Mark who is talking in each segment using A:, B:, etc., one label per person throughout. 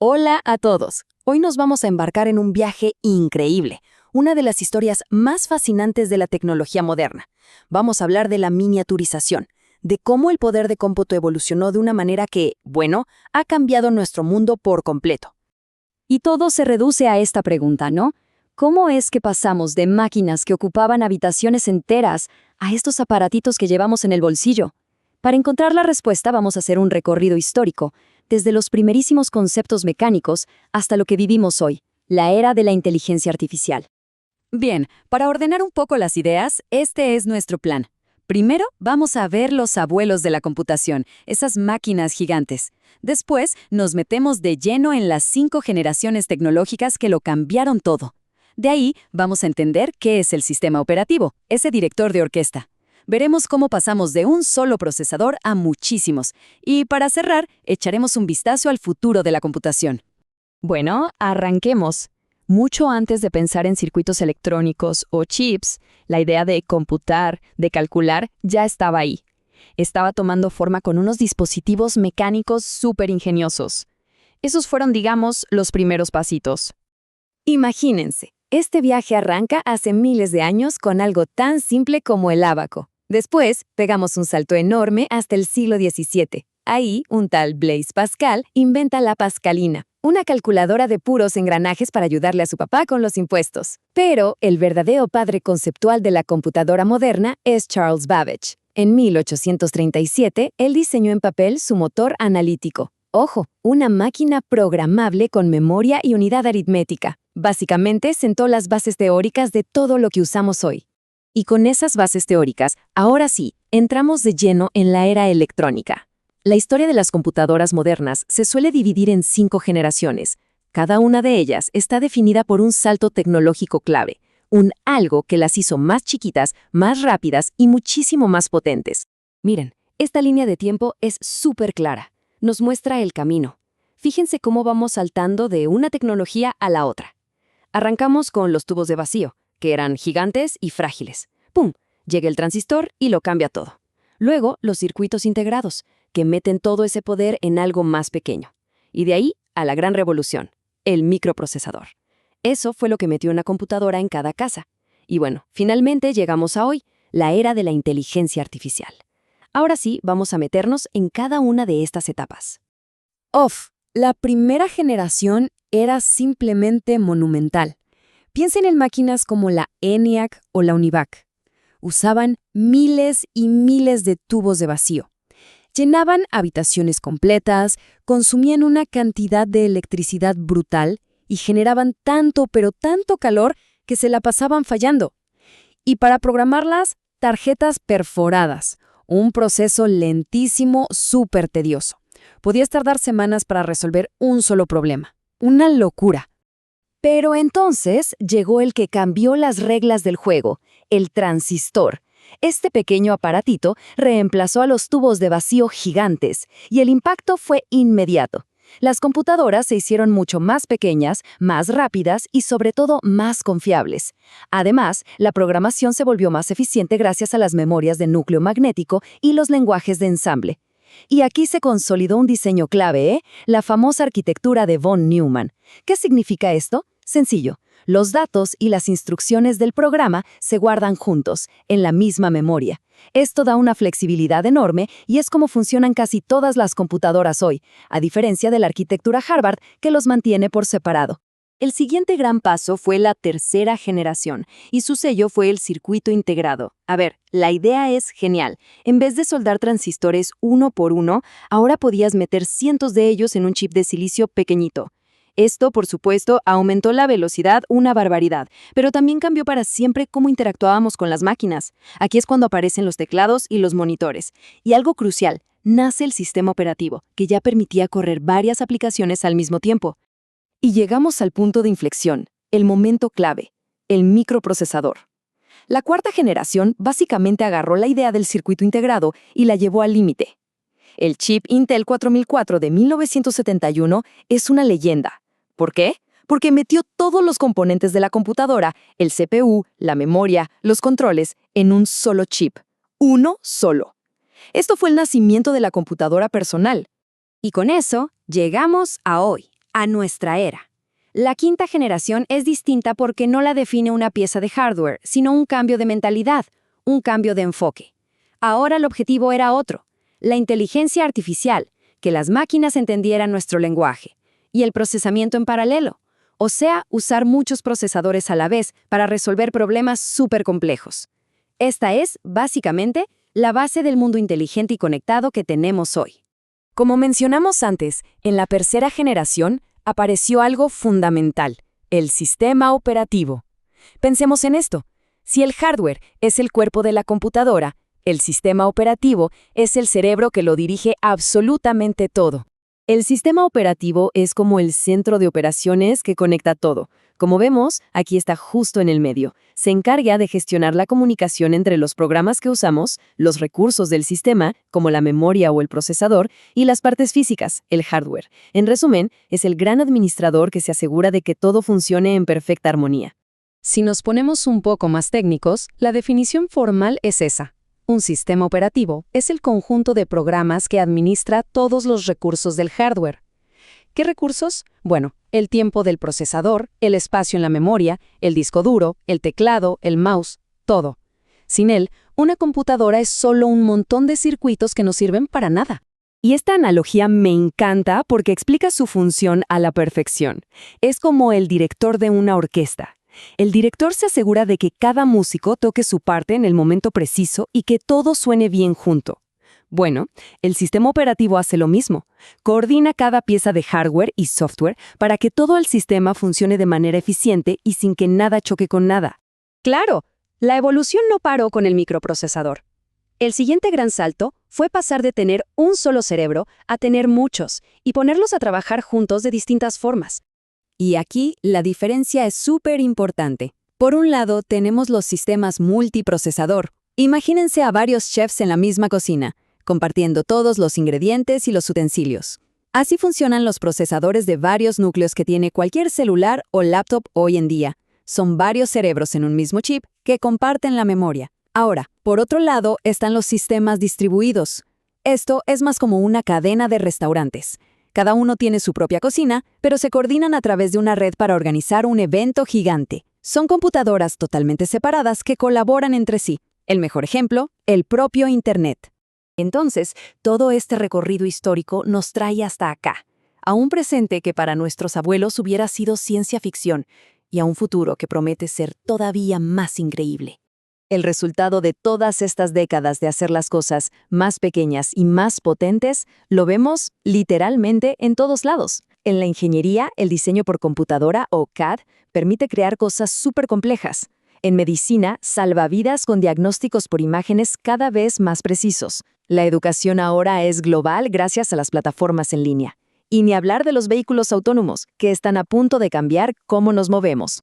A: Hola a todos. Hoy nos vamos a embarcar en un viaje increíble, una de las historias más fascinantes de la tecnología moderna. Vamos a hablar de la miniaturización, de cómo el poder de cómputo evolucionó de una manera que, bueno, ha cambiado nuestro mundo por completo.
B: Y todo se reduce a esta pregunta, ¿no? ¿Cómo es que pasamos de máquinas que ocupaban habitaciones enteras a estos aparatitos que llevamos en el bolsillo? Para encontrar la respuesta vamos a hacer un recorrido histórico, desde los primerísimos conceptos mecánicos hasta lo que vivimos hoy, la era de la inteligencia artificial.
C: Bien, para ordenar un poco las ideas, este es nuestro plan. Primero, vamos a ver los abuelos de la computación, esas máquinas gigantes. Después, nos metemos de lleno en las 5 generaciones tecnológicas que lo cambiaron todo. De ahí, vamos a entender qué es el sistema operativo, ese director de orquesta. Veremos cómo pasamos de un solo procesador a muchísimos. Y para cerrar, echaremos un vistazo al futuro de la computación.
B: Bueno, arranquemos. Mucho antes de pensar en circuitos electrónicos o chips, la idea de computar, de calcular, ya estaba ahí. Estaba tomando forma con unos dispositivos mecánicos súper ingeniosos. Esos fueron, digamos, los primeros pasitos.
A: Imagínense, este viaje arranca hace miles de años con algo tan simple como el ábaco. Después, pegamos un salto enorme hasta el siglo XVII. Ahí, un tal Blaise Pascal inventa la pascalina, una calculadora de puros engranajes para ayudarle a su papá con los impuestos. Pero el verdadero padre conceptual de la computadora moderna es Charles Babbage. En 1837, él diseñó en papel su motor analítico. Ojo, una máquina programable con memoria y unidad aritmética. Básicamente, sentó las bases teóricas de todo lo que usamos hoy. Y con esas bases teóricas, ahora sí, entramos de lleno en la era electrónica. La historia de las computadoras modernas se suele dividir en 5 generaciones. Cada una de ellas está definida por un salto tecnológico clave, un algo que las hizo más chiquitas, más rápidas y muchísimo más potentes. Miren, esta línea de tiempo es súper clara. Nos muestra el camino. Fíjense cómo vamos saltando de una tecnología a la otra. Arrancamos con los tubos de vacío, que eran gigantes y frágiles. ¡Pum! Llega el transistor y lo cambia todo. Luego, los circuitos integrados, que meten todo ese poder en algo más pequeño. Y de ahí a la gran revolución, el microprocesador. Eso fue lo que metió una computadora en cada casa. Y bueno, finalmente llegamos a hoy, la era de la inteligencia artificial. Ahora sí, vamos a meternos en cada una de estas etapas. La primera generación era simplemente monumental. Piensen en máquinas como la ENIAC o la UNIVAC. Usaban miles y miles de tubos de vacío. Llenaban habitaciones completas, consumían una cantidad de electricidad brutal y generaban tanto, pero tanto calor que se la pasaban fallando. Y para programarlas, tarjetas perforadas, un proceso lentísimo, súper tedioso. Podías tardar semanas para resolver un solo problema. Una locura. Pero entonces llegó el que cambió las reglas del juego, el transistor. Este pequeño aparatito reemplazó a los tubos de vacío gigantes, y el impacto fue inmediato. Las computadoras se hicieron mucho más pequeñas, más rápidas y sobre todo más confiables. Además, la programación se volvió más eficiente gracias a las memorias de núcleo magnético y los lenguajes de ensamble. Y aquí se consolidó un diseño clave, la famosa arquitectura de von Neumann. ¿Qué significa esto? Sencillo. Los datos y las instrucciones del programa se guardan juntos, en la misma memoria. Esto da una flexibilidad enorme y es como funcionan casi todas las computadoras hoy, a diferencia de la arquitectura Harvard que los mantiene por separado. El siguiente gran paso fue la tercera generación, y su sello fue el circuito integrado. A ver, la idea es genial. En vez de soldar transistores uno por uno, ahora podías meter cientos de ellos en un chip de silicio pequeñito. Esto, por supuesto, aumentó la velocidad una barbaridad, pero también cambió para siempre cómo interactuábamos con las máquinas. Aquí es cuando aparecen los teclados y los monitores. Y algo crucial, nace el sistema operativo, que ya permitía correr varias aplicaciones al mismo tiempo. Y llegamos al punto de inflexión, el momento clave, el microprocesador. La cuarta generación básicamente agarró la idea del circuito integrado y la llevó al límite. El chip Intel 4004 de 1971 es una leyenda. ¿Por qué? Porque metió todos los componentes de la computadora, el CPU, la memoria, los controles, en un solo chip. Uno solo. Esto fue el nacimiento de la computadora personal. Y con eso, llegamos a hoy,
B: a nuestra era. La quinta generación es distinta porque no la define una pieza de hardware, sino un cambio de mentalidad, un cambio de enfoque. Ahora el objetivo era otro, la inteligencia artificial, que las máquinas entendieran nuestro lenguaje, y el procesamiento en paralelo, o sea, usar muchos procesadores a la vez para resolver problemas súper complejos. Esta es, básicamente, la base del mundo inteligente y conectado que tenemos hoy.
C: Como mencionamos antes, en la tercera generación apareció algo fundamental, el sistema operativo. Pensemos en esto. Si el hardware es el cuerpo de la computadora, el sistema operativo es el cerebro que lo dirige absolutamente todo.
A: El sistema operativo es como el centro de operaciones que conecta todo. Como vemos, aquí está justo en el medio. Se encarga de gestionar la comunicación entre los programas que usamos, los recursos del sistema, como la memoria o el procesador, y las partes físicas, el hardware. En resumen, es el gran administrador que se asegura de que todo funcione en perfecta armonía.
C: Si nos ponemos un poco más técnicos, la definición formal es esa. Un sistema operativo es el conjunto de programas que administra todos los recursos del hardware. ¿Qué recursos? Bueno, el tiempo del procesador, el espacio en la memoria, el disco duro, el teclado, el mouse, todo. Sin él, una computadora es solo un montón de circuitos que no sirven para nada.
A: Y esta analogía me encanta porque explica su función a la perfección. Es como el director de una orquesta. El director se asegura de que cada músico toque su parte en el momento preciso y que todo suene bien junto. Bueno, el sistema operativo hace lo mismo. Coordina cada pieza de hardware y software para que todo el sistema funcione de manera eficiente y sin que nada choque con nada.
B: Claro, la evolución no paró con el microprocesador. El siguiente gran salto fue pasar de tener un solo cerebro a tener muchos y ponerlos a trabajar juntos de distintas formas.
A: Y aquí la diferencia es súper importante. Por un lado, tenemos los sistemas multiprocesador. Imagínense a varios chefs en la misma cocina, compartiendo todos los ingredientes y los utensilios. Así funcionan los procesadores de varios núcleos que tiene cualquier celular o laptop hoy en día. Son varios cerebros en un mismo chip que comparten la memoria. Ahora, por otro lado, están los sistemas distribuidos. Esto es más como una cadena de restaurantes. Cada uno tiene su propia cocina, pero se coordinan a través de una red para organizar un evento gigante. Son computadoras totalmente separadas que colaboran entre sí. El mejor ejemplo, el propio Internet. Entonces, todo este recorrido histórico nos trae hasta acá, a un presente que para nuestros abuelos hubiera sido ciencia ficción y a un futuro que promete ser todavía más increíble. El resultado de todas estas décadas de hacer las cosas más pequeñas y más potentes lo vemos literalmente en todos lados. En la ingeniería, el diseño por computadora o CAD permite crear cosas súper complejas. En medicina, salva vidas con diagnósticos por imágenes cada vez más precisos. La educación ahora es global gracias a las plataformas en línea. Y ni hablar de los vehículos autónomos, que están a punto de cambiar cómo nos movemos.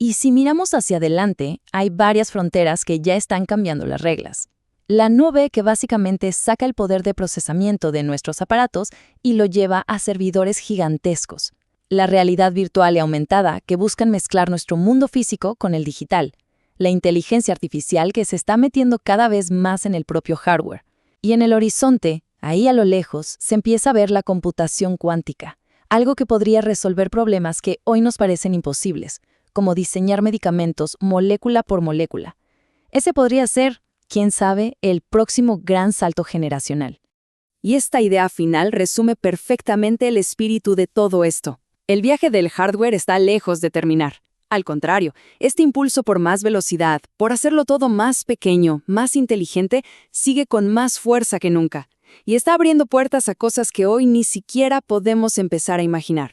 C: Y si miramos hacia adelante, hay varias fronteras que ya están cambiando las reglas. La nube, que básicamente saca el poder de procesamiento de nuestros aparatos y lo lleva a servidores gigantescos. La realidad virtual y aumentada, que buscan mezclar nuestro mundo físico con el digital. La inteligencia artificial, que se está metiendo cada vez más en el propio hardware. Y en el horizonte, ahí a lo lejos, se empieza a ver la computación cuántica, algo que podría resolver problemas que hoy nos parecen imposibles, como diseñar medicamentos molécula por molécula. Ese podría ser, quién sabe, el próximo gran salto generacional.
A: Y esta idea final resume perfectamente el espíritu de todo esto. El viaje del hardware está lejos de terminar. Al contrario, este impulso por más velocidad, por hacerlo todo más pequeño, más inteligente, sigue con más fuerza que nunca. Y está abriendo puertas a cosas que hoy ni siquiera podemos empezar a imaginar.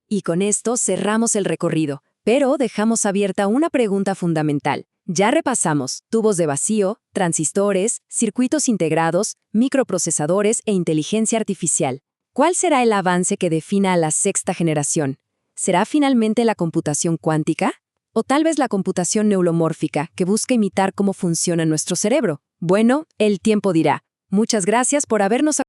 A: Y con esto cerramos el recorrido. Pero dejamos abierta una pregunta fundamental. Ya repasamos tubos de vacío, transistores, circuitos integrados, microprocesadores e inteligencia artificial. ¿Cuál será el avance que defina a la sexta generación? ¿Será finalmente la computación cuántica? ¿O tal vez la computación neuromórfica que busca imitar cómo funciona nuestro cerebro? Bueno, el tiempo dirá. Muchas gracias por habernos